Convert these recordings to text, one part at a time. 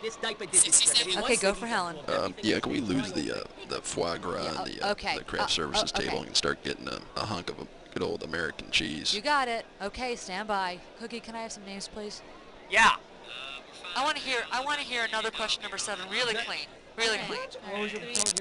Okay, go for Helen. Yeah, can we lose the foie gras and okay. the craft services Okay. table and start getting a hunk of a good old American cheese? You got it. Okay, stand by. Cookie, can I have some names, please? Yeah. I want to hear another question number 7 really clean. Really clean.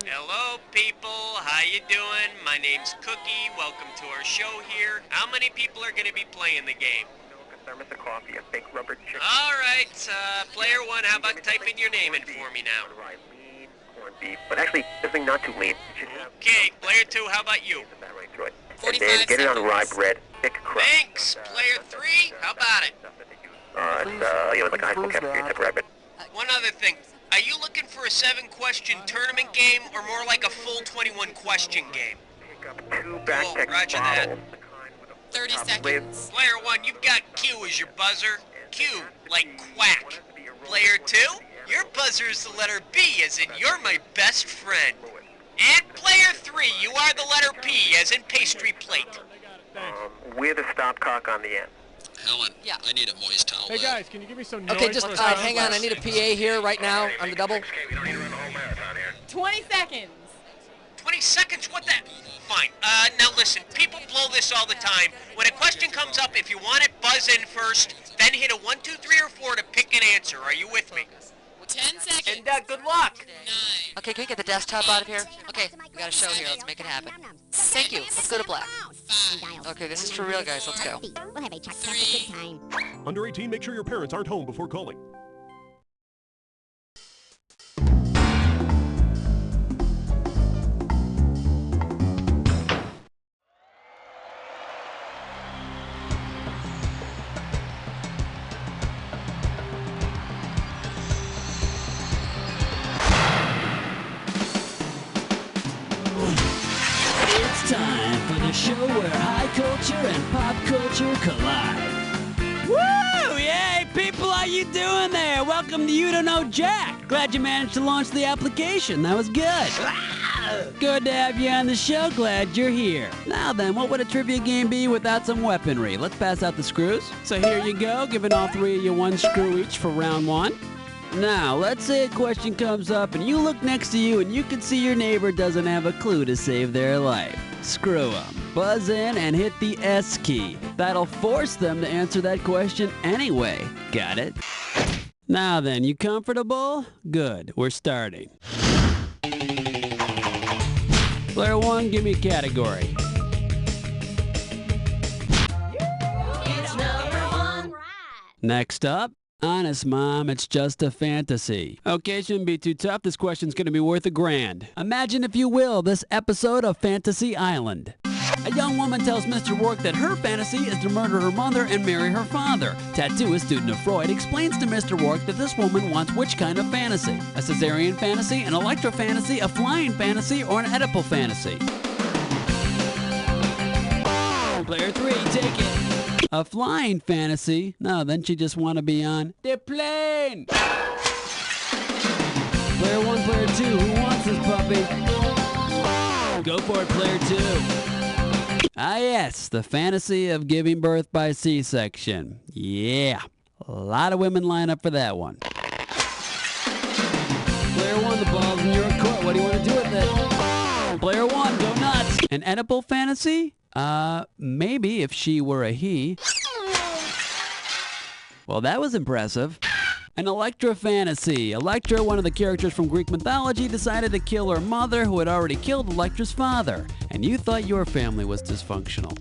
Hello, people. How you doing? My name's Cookie. Welcome to our show here. How many people are going to be playing the game? A thermos of coffee, a fake rubber chicken. All right, player 1, how about typing your name in for me now? Lean corned beef, but actually, this thing not too lean. Okay, player 2, how about you? That right through it. And then get it on rye bread, thick crust. Thanks. Player 3, how about it? It's like a high school cafeteria type of rye bread. One other thing. Are you looking for a 7-question tournament game or more like a full 21-question game? Pick up 2 backpack roger that. bottles. 30 seconds. Player 1, you've got Q as your buzzer. Q, like quack. Player 2, your buzzer is the letter B, as in you're my best friend. And player 3, you are the letter P, as in pastry plate. With a stopcock on the end. Helen, Yeah. I need a moist towel. Hey guys, can you give me some noise? Okay, just hang on. I need a PA here right now on the double. 20 seconds. 20 seconds? What the? Fine. Now listen, people blow this all the time. When a question comes up, if you want it, buzz in first, then hit a 1, 2, 3, or 4 to pick an answer. Are you with me? 10 seconds. And good luck. 9. Okay, can we get the desktop out of here? Okay, we got a show here. Let's make it happen. Thank you. Let's go to black. 5. Okay, this is for real, guys. Let's go. We'll have a good time. Under 18, make sure your parents aren't home before calling. It's time for the show where high culture and pop culture collide. Woo! Yay! People, how you doing there? Welcome to You Don't Know Jack. Glad you managed to launch the application. That was good. Good to have you on the show. Glad you're here. Now then, what would a trivia game be without some weaponry? Let's pass out the screws. So here you go, giving all 3 of you 1 screw each for round 1. Now, let's say a question comes up and you look next to you and you can see your neighbor doesn't have a clue to save their life. Screw them. Buzz in and hit the S key. That'll force them to answer that question anyway. Got it? Now then, you comfortable? Good. We're starting. Player 1, give me a category. It's number 1. Next up, honest, Mom, it's just a fantasy. Okay, shouldn't be too tough. This question's gonna be worth $1,000. Imagine, if you will, this episode of Fantasy Island. A young woman tells Mr. Rourke that her fantasy is to murder her mother and marry her father. Tattooist student of Freud explains to Mr. Rourke that this woman wants which kind of fantasy? A cesarean fantasy, an electro fantasy, a flying fantasy, or an Oedipal fantasy? Player 3, take it. A flying fantasy? No, then she just want to be on the plane. Player 1, player 2, who wants this puppy? Go for it, player 2. Ah yes, the fantasy of giving birth by C-section. Yeah, a lot of women line up for that one. Player 1, the ball's in your court. What do you want to do with it? Player 1, go nuts. An Oedipal fantasy? Maybe if she were a he. Well, that was impressive. An Electra fantasy. Electra, one of the characters from Greek mythology, decided to kill her mother, who had already killed Electra's father. And you thought your family was dysfunctional.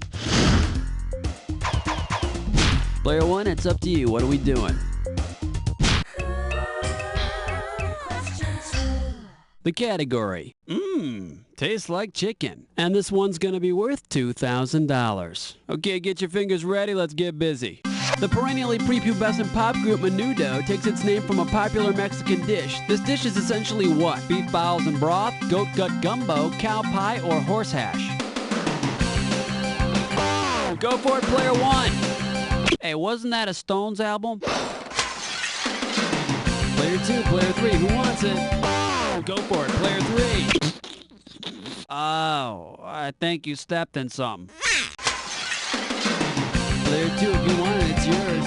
Player 1, it's up to you. What are we doing? The category. Tastes like chicken. And this one's gonna be worth $2,000. Okay, get your fingers ready. Let's get busy. The perennially prepubescent pop group Menudo takes its name from a popular Mexican dish. This dish is essentially what? Beef bowels and broth, goat gut gumbo, cow pie, or horse hash? Go for it, player 1. Hey, wasn't that a Stones album? Player 2, player 3, who wants it? Go for it, player 3. Oh, I think you stepped in something. Player 2, if you want it, it's yours.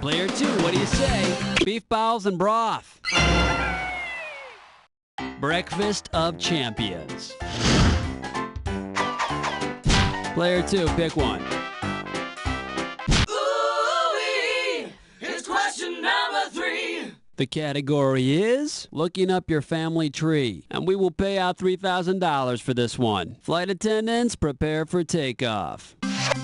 Player 2, what do you say? Beef bowels and broth. Breakfast of champions. Player 2, pick one. Ooh-wee, here's question number 3. The category is looking up your family tree, and we will pay out $3,000 for this one. Flight attendants, prepare for takeoff.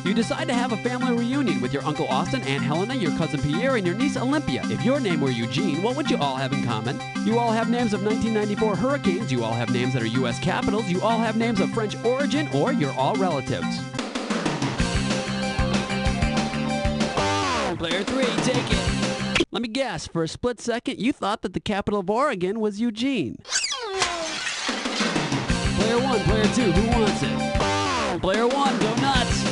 You decide to have a family reunion with your Uncle Austin, Aunt Helena, your cousin Pierre, and your niece Olympia. If your name were Eugene, what would you all have in common? You all have names of 1994 hurricanes, you all have names that are U.S. capitals, you all have names of French origin, or you're all relatives. Player 3, take it. Let me guess, for a split second, you thought that the capital of Oregon was Eugene. Player 1, player 2, who wants it? Player 1, go nuts.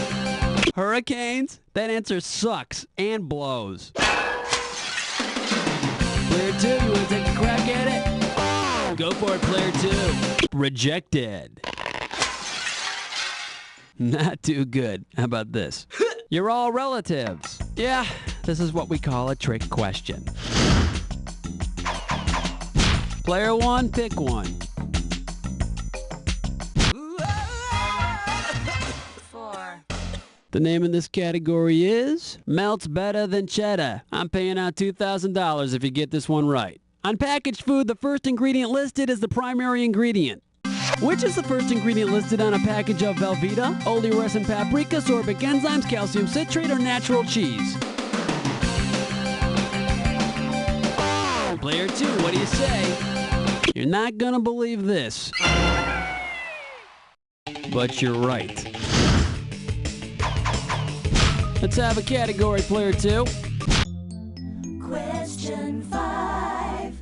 Hurricanes? That answer sucks and blows. Player 2, you want to take a crack at it? Go for it, player 2. Rejected. Not too good. How about this? You're all relatives. Yeah, this is what we call a trick question. Player 1, pick one. 4. The name in this category is Melts Better Than Cheddar. I'm paying out $2,000 if you get this one right. On packaged food, the first ingredient listed is the primary ingredient. Which is the first ingredient listed on a package of Velveeta, oleoresin paprika, sorbic enzymes, calcium citrate, or natural cheese? Player 2, what do you say? You're not gonna believe this. But you're right. Let's have a category, player 2. Question 5.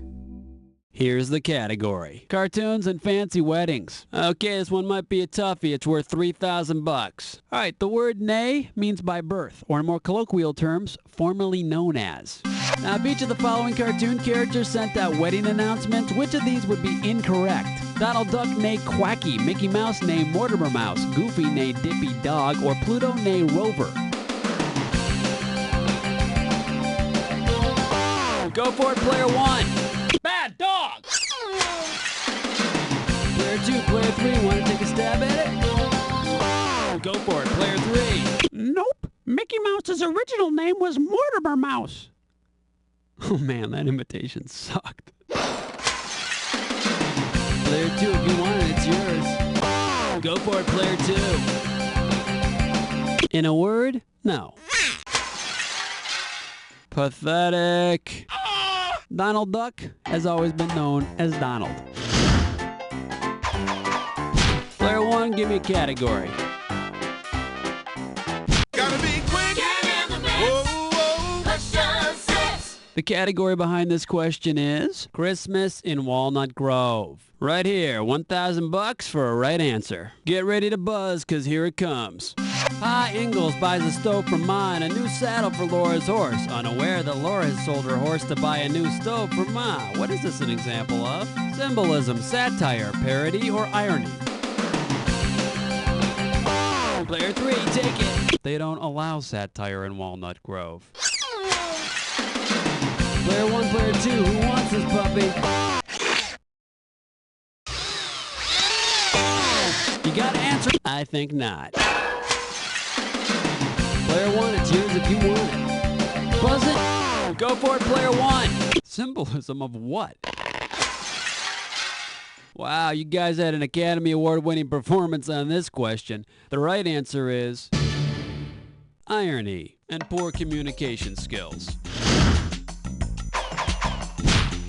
Here's the category. Cartoons and fancy weddings. Okay, this one might be a toughie. It's worth $3,000. All right, the word nay means by birth, or in more colloquial terms, formerly known as. Now, if each of the following cartoon characters sent out wedding announcements, which of these would be incorrect? Donald Duck nay Quacky, Mickey Mouse nay Mortimer Mouse, Goofy nay Dippy Dog, or Pluto nay Rover? Go for it, player 1. Bad dog! Player 2, player 3, want to take a stab at it? Go for it, player 3. Nope. Mickey Mouse's original name was Mortimer Mouse. Oh man, that imitation sucked. Player 2, if you want it, it's yours. Go for it, player 2. In a word, no. Pathetic. Donald Duck has always been known as Donald. Player 1, give me a category. Gotta be quick. Whoa, whoa. Question 6. The category behind this question is Christmas in Walnut Grove. Right here, $1,000 for a right answer. Get ready to buzz, cause here it comes. Pa Ingalls buys a stove for Ma and a new saddle for Laura's horse, unaware that Laura has sold her horse to buy a new stove for Ma. What is this an example of? Symbolism, satire, parody, or irony? Player 3, take it. They don't allow satire in Walnut Grove. Player 1, player 2, who wants this puppy? You gotta answer. I think not. Player 1, it's yours if you want it. Buzz it. Go for it, player 1. Symbolism of what? Wow, you guys had an Academy Award-winning performance on this question. The right answer is irony and poor communication skills.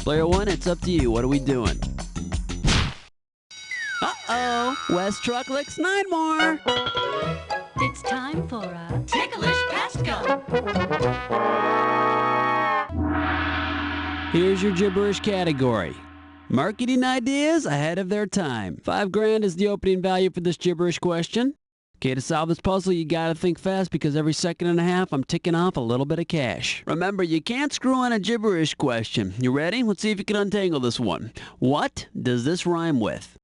Player 1, it's up to you. What are we doing? Uh-oh, West Truck licks 9 more. It's time for a ticklish pest gun. Here's your gibberish category. Marketing ideas ahead of their time. $5,000 is the opening value for this gibberish question. Okay, to solve this puzzle, you gotta think fast because every second and a half, I'm ticking off a little bit of cash. Remember, you can't screw on a gibberish question. You ready? Let's see if you can untangle this one. What does this rhyme with?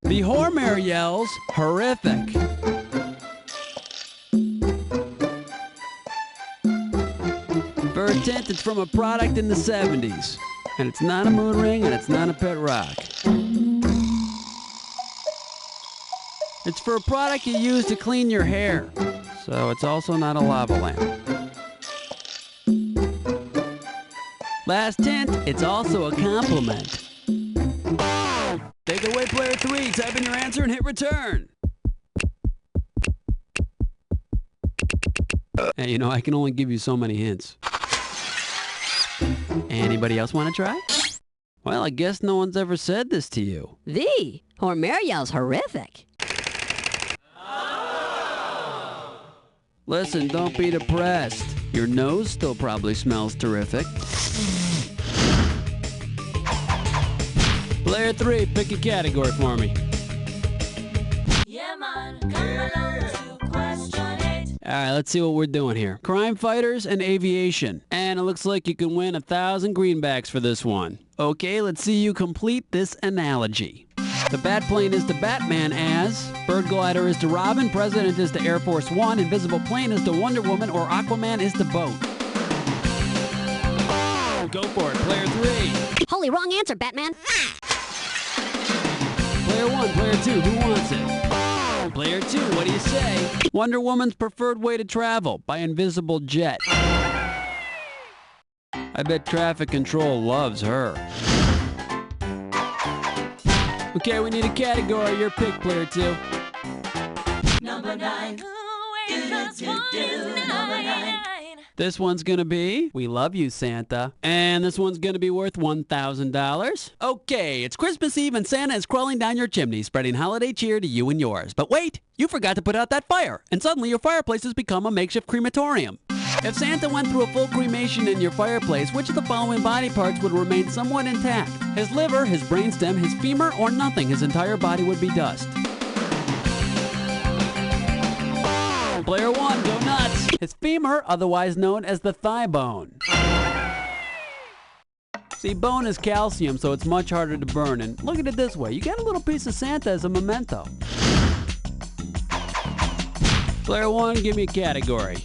The Hormare yells, horrific. First hint, it's from a product in the 70s. And it's not a moon ring, and it's not a pet rock. It's for a product you use to clean your hair. So it's also not a lava lamp. Last hint, it's also a compliment. Take it away, player 3. Type in your answer and hit return. Hey, you know, I can only give you so many hints. Anybody else want to try? Well, I guess no one's ever said this to you. The Hormeriel's horrific. Listen, don't be depressed. Your nose still probably smells terrific. Player 3, pick a category for me. Yeah, man, come along to question it. Alright, let's see what we're doing here. Crime fighters and aviation. And it looks like you can win 1,000 greenbacks for this one. Okay, let's see you complete this analogy. The bat plane is to Batman as, bird glider is to Robin, president is to Air Force One, invisible plane is to Wonder Woman, or Aquaman is to boat. Go for it, player 3. Holy wrong answer, Batman. Player 1, player 2, who wants it? Player 2, what do you say? Wonder Woman's preferred way to travel, by invisible jet. I bet traffic control loves her. Okay, we need a category. Your pick, player 2. Number 9. Number 9. This one's gonna be We Love You, Santa. And this one's gonna be worth $1,000. Okay, it's Christmas Eve and Santa is crawling down your chimney, spreading holiday cheer to you and yours. But wait, you forgot to put out that fire, and suddenly your fireplace has become a makeshift crematorium. If Santa went through a full cremation in your fireplace, which of the following body parts would remain somewhat intact? His liver, his brainstem, his femur, or nothing? His entire body would be dust. Player 1, go nuts! His femur, otherwise known as the thigh bone. See, bone is calcium, so it's much harder to burn. And look at it this way, you get a little piece of Santa as a memento. Player 1, give me a category.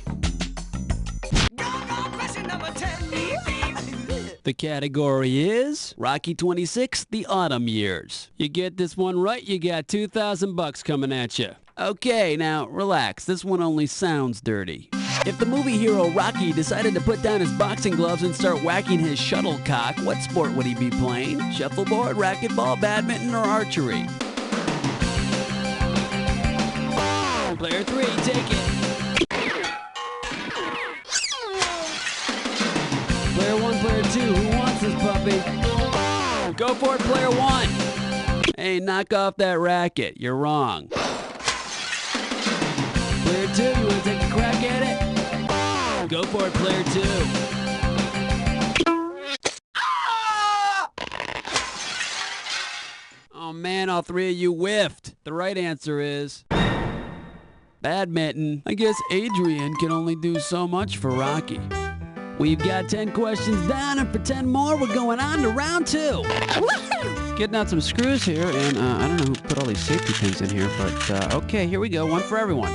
The category is Rocky 26, The Autumn Years. You get this one right, you got $2,000 coming at you. Okay, now relax. This one only sounds dirty. If the movie hero Rocky decided to put down his boxing gloves and start whacking his shuttlecock, what sport would he be playing? Shuffleboard, racquetball, badminton, or archery? Player 3, take it. Player 1, player 2, who wants this puppy? Go for it, player 1. Hey, knock off that racket. You're wrong. Player 2, you want to take a crack at it? Go for it, player 2. Oh man, all three of you whiffed. The right answer is badminton. I guess Adrian can only do so much for Rocky. We've got 10 questions down, and for 10 more, we're going on to round 2. Getting out some screws here, and I don't know who put all these safety pins in here, but okay, here we go, one for everyone.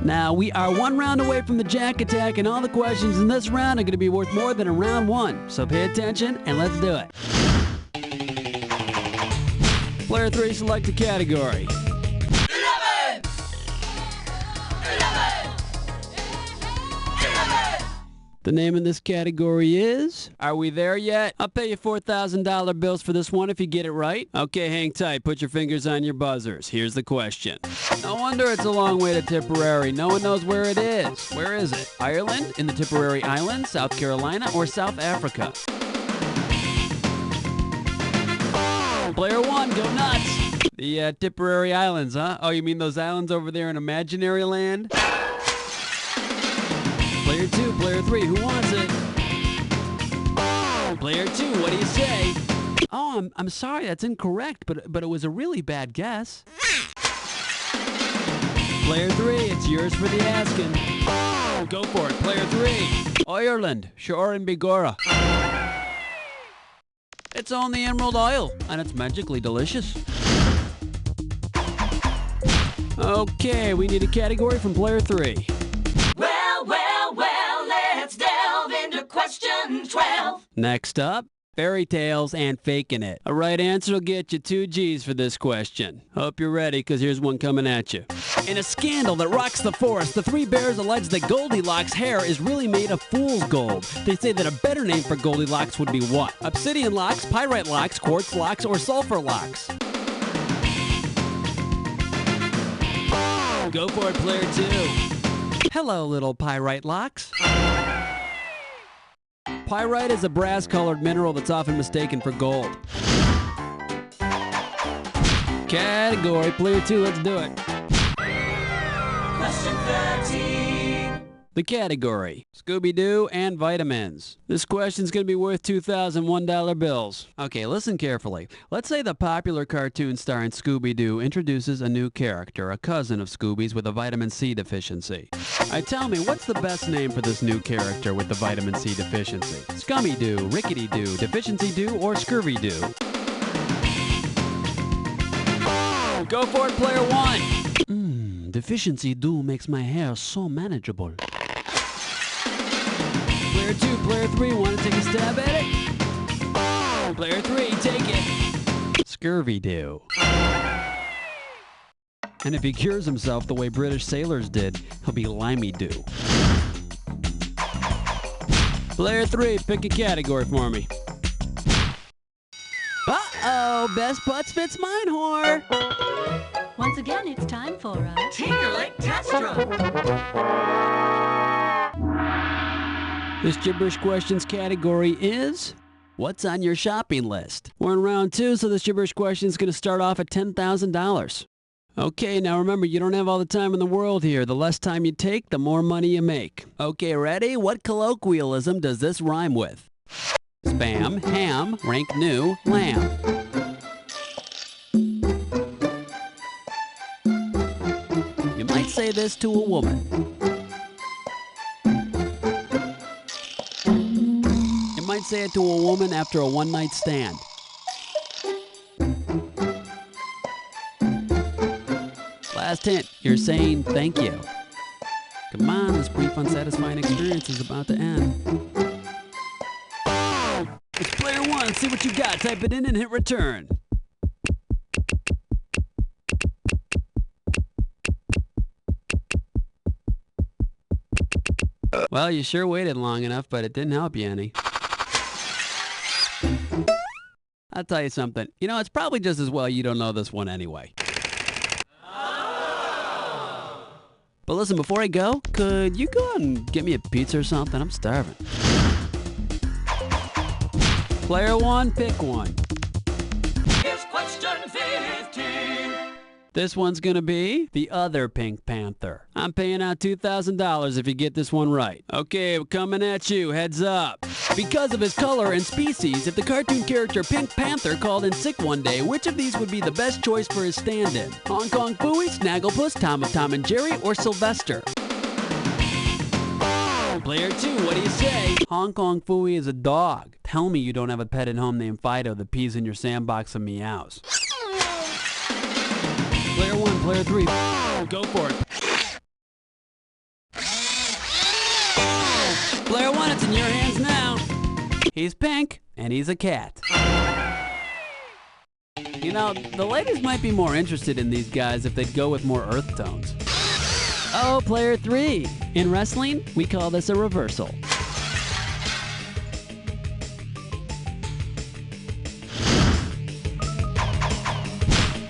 Now, we are one round away from the Jack Attack, and all the questions in this round are going to be worth more than a round 1. So pay attention, and let's do it. Player 3, select a category. 11! The name of this category is... Are we there yet? I'll pay you $4,000 bills for this one if you get it right. Okay, hang tight. Put your fingers on your buzzers. Here's the question. No wonder it's a long way to Tipperary. No one knows where it is. Where is it? Ireland, in the Tipperary Islands, South Carolina, or South Africa? Player 1, go nuts! The Tipperary Islands, huh? Oh, you mean those islands over there in imaginary land? Player 2, player 3, who wants it? Player 2, what do you say? Oh, I'm sorry, that's incorrect, but it was a really bad guess. Player 3, it's yours for the asking. Go for it, player 3. Ireland, Shore and Bigora. It's only Emerald Isle, and it's magically delicious. Okay, we need a category from player 3. Well, 12. Next up, fairy tales and faking it. A right answer will get you 2 G's for this question. Hope you're ready, because here's one coming at you. In a scandal that rocks the forest, the 3 bears allege that Goldilocks' hair is really made of fool's gold. They say that a better name for Goldilocks would be what? Obsidian locks, pyrite locks, quartz locks, or sulfur locks? Go for it, player 2. Hello, little pyrite locks. Pyrite is a brass-colored mineral that's often mistaken for gold. Category, player 2, let's do it. Question 13. The category, Scooby-Doo and vitamins. This question's going to be worth $2,001 bills. Okay, listen carefully. Let's say the popular cartoon star in Scooby-Doo introduces a new character, a cousin of Scooby's with a vitamin C deficiency. Tell me, what's the best name for this new character with the vitamin C deficiency? Scummy-Doo, Rickety-Doo, Deficiency-Doo, or Scurvy-Doo? Go for it, player 1. Deficiency-Doo makes my hair so manageable. Player 2, player 3, want to take a stab at it? Player 3, take it. Scurvy-Doo. And if he cures himself the way British sailors did, he'll be Limey-Doo. Player 3, pick a category for me. Uh-oh, best butts fits mine, whore. Once again, it's time for a Tinkerlick test run. This gibberish questions category is, what's on your shopping list? We're in round 2, so this gibberish question is going to start off at $10,000. Okay, now remember, you don't have all the time in the world here. The less time you take, the more money you make. Okay, ready? What colloquialism does this rhyme with? Spam, ham, rank new, lamb. You might say this to a woman. You might say it to a woman after a one-night stand. Last hint, you're saying thank you. Come on, this brief unsatisfying experience is about to end. It's player 1, see what you got, type it in and hit return. Well, you sure waited long enough, but it didn't help you any. I'll tell you something. You know, it's probably just as well you don't know this one anyway. But listen, before I go, could you go out and get me a pizza or something? I'm starving. Player 1, pick one. Here's question 15. This one's gonna be the other Pink Panther. I'm paying out $2,000 if you get this one right. Okay, we're coming at you, heads up. Because of his color and species, if the cartoon character Pink Panther called in sick one day, which of these would be the best choice for his stand-in? Hong Kong Phooey, Snagglepuss, Tom of Tom and Jerry, or Sylvester? Player 2, what do you say? Hong Kong Phooey is a dog. Tell me you don't have a pet at home named Fido that pees in your sandbox and meows. Player 1, player 3, go for it. Player 1, it's in your hands now. He's pink, and he's a cat. You know, the ladies might be more interested in these guys if they'd go with more earth tones. Oh, player 3. In wrestling, we call this a reversal.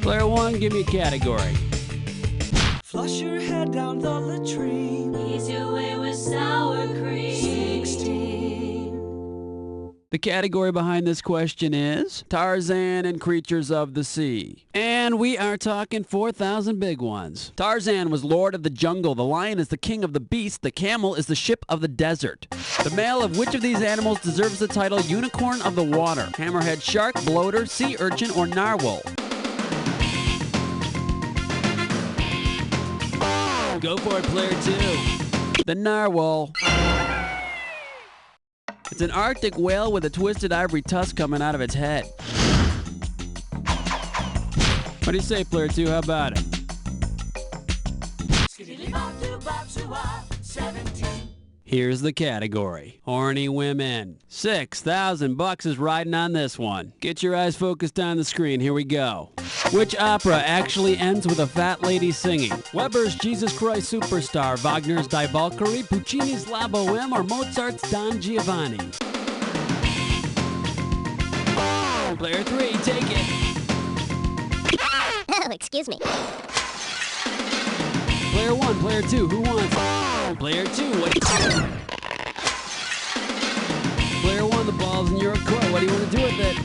Player 1, give me a category. Flush your head down the latrine. Ease your way with sour cream. 16. The category behind this question is Tarzan and Creatures of the Sea. And we are talking 4,000 big ones. Tarzan was lord of the jungle. The lion is the king of the beast. The camel is the ship of the desert. The male of which of these animals deserves the title unicorn of the water? Hammerhead shark, bloater, sea urchin, or narwhal? Go for it, player 2. The narwhal. It's an Arctic whale with a twisted ivory tusk coming out of its head. What do you say, player 2? How about it? 17. Here's the category. Horny women. $6,000 is riding on this one. Get your eyes focused on the screen. Here we go. Which opera actually ends with a fat lady singing? Weber's Jesus Christ Superstar, Wagner's Die Valkyrie, Puccini's La Boheme, or Mozart's Don Giovanni? Player 3, take it. Oh, excuse me. Player 1, player 2, who wants? Player 2, what do you... Player 1, the ball's in your court. What do you want to do with it?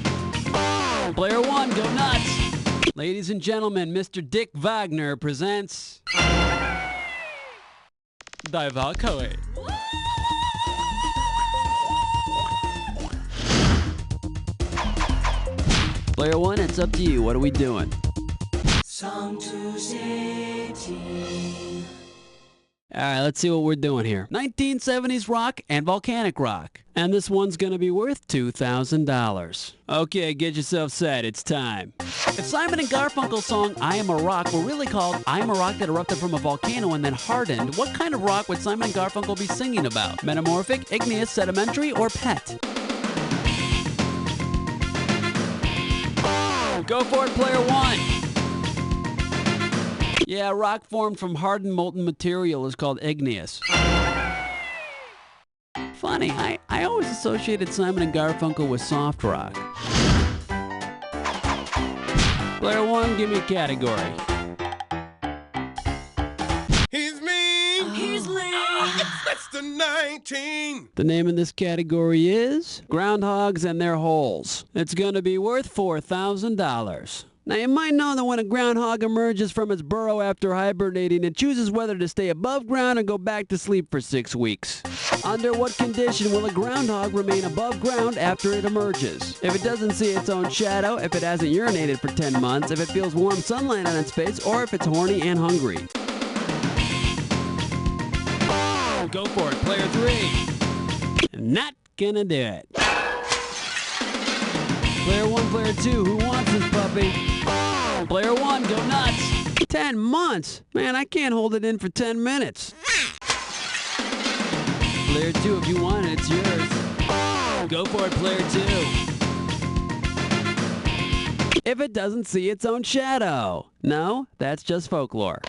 Player 1, go nuts. Ladies and gentlemen, Mr. Dick Wagner presents... Die Valkyrie. Player 1, it's up to you. What are we doing? Song to sing. All right, let's see what we're doing here. 1970s rock and volcanic rock. And this one's going to be worth $2,000. Okay, get yourself set. It's time. If Simon and Garfunkel's song I Am a Rock were really called I Am a Rock That Erupted from a Volcano and Then Hardened, what kind of rock would Simon and Garfunkel be singing about? Metamorphic, igneous, sedimentary, or pet? Go for it, player 1. Yeah, rock formed from hardened molten material is called igneous. Funny, I always associated Simon and Garfunkel with soft rock. Player 1, give me a category. He's mean. He's lean. That's the 19. The name of this category is Groundhogs and Their Holes. It's gonna be worth $4,000. Now, you might know that when a groundhog emerges from its burrow after hibernating, it chooses whether to stay above ground or go back to sleep for 6 weeks. Under what condition will a groundhog remain above ground after it emerges? If it doesn't see its own shadow, if it hasn't urinated for 10 months, if it feels warm sunlight on its face, or if it's horny and hungry. Go for it, player 3. Not gonna do it. Player 1, player 2, who wants this puppy? Player 1, go nuts. 10 months? Man, I can't hold it in for 10 minutes. Player 2, if you want it, it's yours. Go for it, player 2. If it doesn't see its own shadow. No, that's just folklore.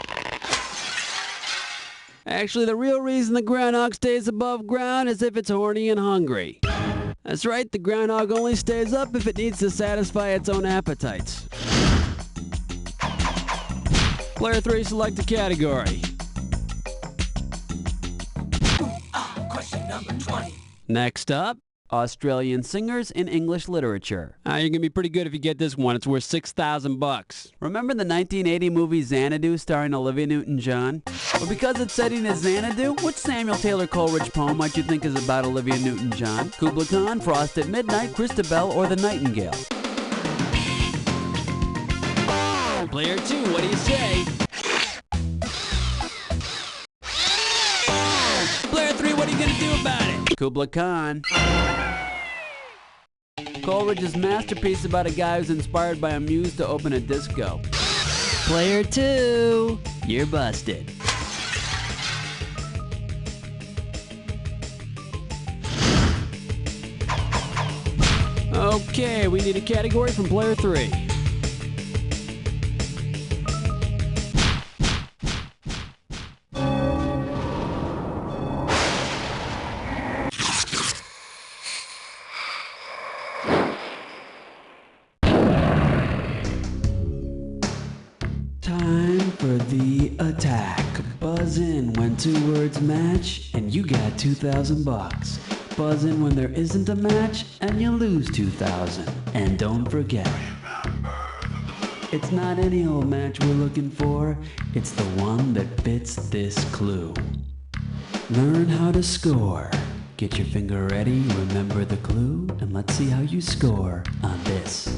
Actually, the real reason the groundhog stays above ground is if it's horny and hungry. That's right, the groundhog only stays up if it needs to satisfy its own appetites. Player 3, select a category. Question number 20. Next up, Australian singers in English literature. You're going to be pretty good if you get this one. It's worth $6,000. Remember the 1980 movie Xanadu starring Olivia Newton-John? Well, because it's setting as Xanadu, which Samuel Taylor Coleridge poem might you think is about Olivia Newton-John? Kubla Khan, Frost at Midnight, Christabel, or The Nightingale? Player 2, what do you say? Player 3, what are you going to do about it? Kubla Khan. Coleridge's masterpiece about a guy who's inspired by a muse to open a disco. Player 2, you're busted. Okay, we need a category from player 3. Time for the attack. Buzz in when 2 words match, and you got $2,000. Buzz in when there isn't a match, and you lose $2,000. And don't forget, it's not any old match we're looking for, it's the one that fits this clue. Learn how to score. Get your finger ready, remember the clue, and let's see how you score on this.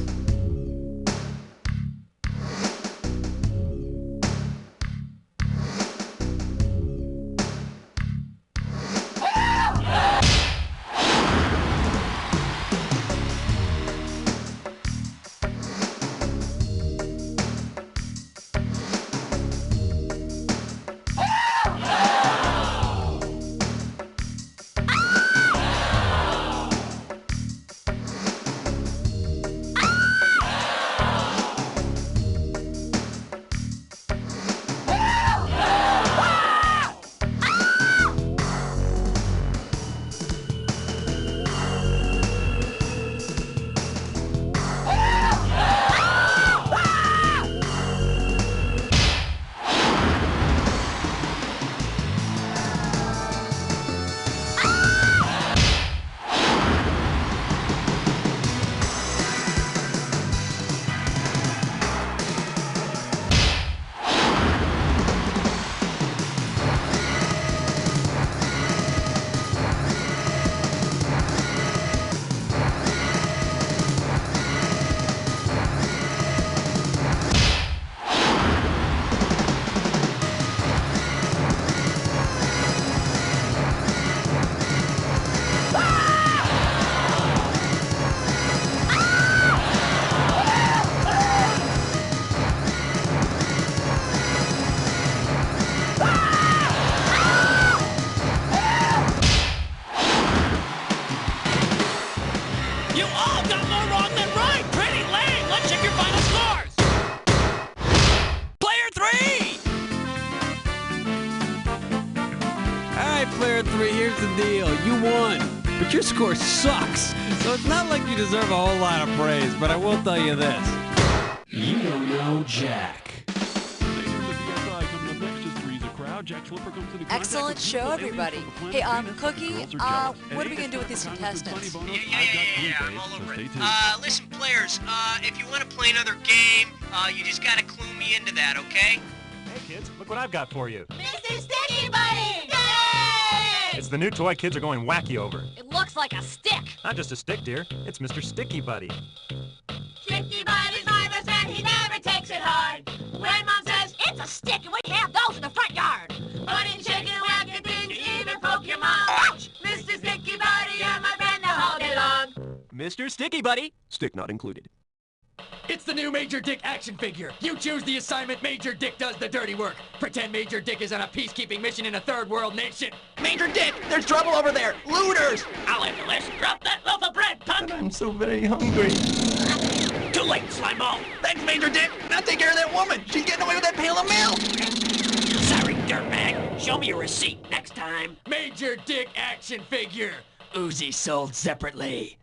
you won. But your score sucks. So it's not like you deserve a whole lot of praise, but I will tell you this. You don't know Jack. Excellent show, everybody. Hey, Cookie, what are we gonna do with these contestants? Yeah, I'm all over it. Listen, players, if you want to play another game, you just gotta clue me into that, okay? Hey, kids, look what I've got for you. Mr. Sticky Buddy! Yay! It's the new toy kids are going wacky over. It looks like a stick. Not just a stick, dear. It's Mr. Sticky Buddy. Sticky Buddy's my best friend. He never takes it hard. When Mom says it's a stick, and we have those in the front yard. Putting chicken, wacky things, even poke your mom. Ouch! Mr. Sticky Buddy, you're my friend, now hold it on. Mr. Sticky Buddy. Stick not included. It's the new Major Dick action figure. You choose the assignment, Major Dick does the dirty work. Pretend Major Dick is on a peacekeeping mission in a third world nation. Major Dick, there's trouble over there. Looters! I'll handle this. Drop that loaf of bread, punk. I'm so very hungry. Too late, Slimeball. Thanks, Major Dick. Now take care of that woman. She's getting away with that pail of milk. Sorry, dirtbag. Show me your receipt next time. Major Dick action figure. Uzi sold separately.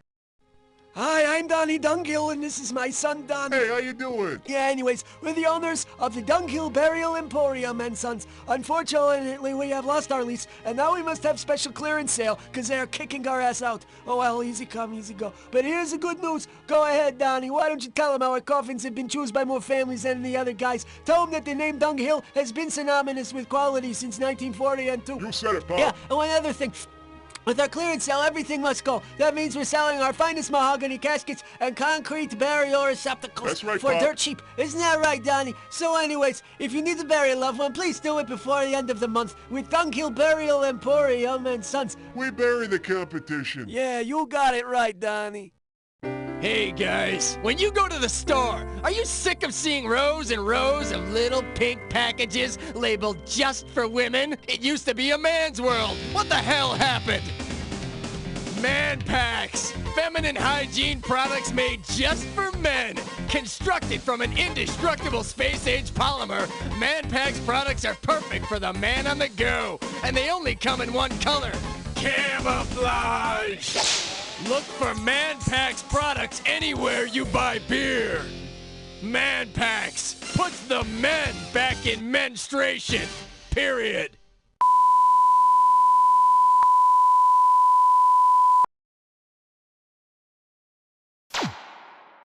Hi, I'm Donnie Dunghill, and this is my son, Donnie. Hey, how you doing? Yeah, anyways, we're the owners of the Dunghill Burial Emporium and Sons. Unfortunately, we have lost our lease, and now we must have special clearance sale, because they're kicking our ass out. Oh, well, easy come, easy go. But here's the good news. Go ahead, Donnie. Why don't you tell them how our coffins have been chosen by more families than the other guys? Tell them that the name Dunghill has been synonymous with quality since 1940 and 2. You said it, Pop. Yeah, and one other thing. With our clearance sale, everything must go. That means we're selling our finest mahogany caskets and concrete burial receptacles That's right, for Pop. dirt cheap. Isn't that right, Donnie? So anyways, if you need to bury a loved one, please do it before the end of the month with Dunghill Burial Emporium and Sons. We bury the competition. Yeah, you got it right, Donnie. Hey guys, when you go to the store, are you sick of seeing rows and rows of little pink packages labeled just for women? It used to be a man's world. What the hell happened? Man Packs, feminine hygiene products made just for men. Constructed from an indestructible space-age polymer, Man Packs products are perfect for the man on the go. And they only come in one color, camouflage. Look for Man Packs products anywhere you buy beer. Man Packs puts the men back in menstruation. Period.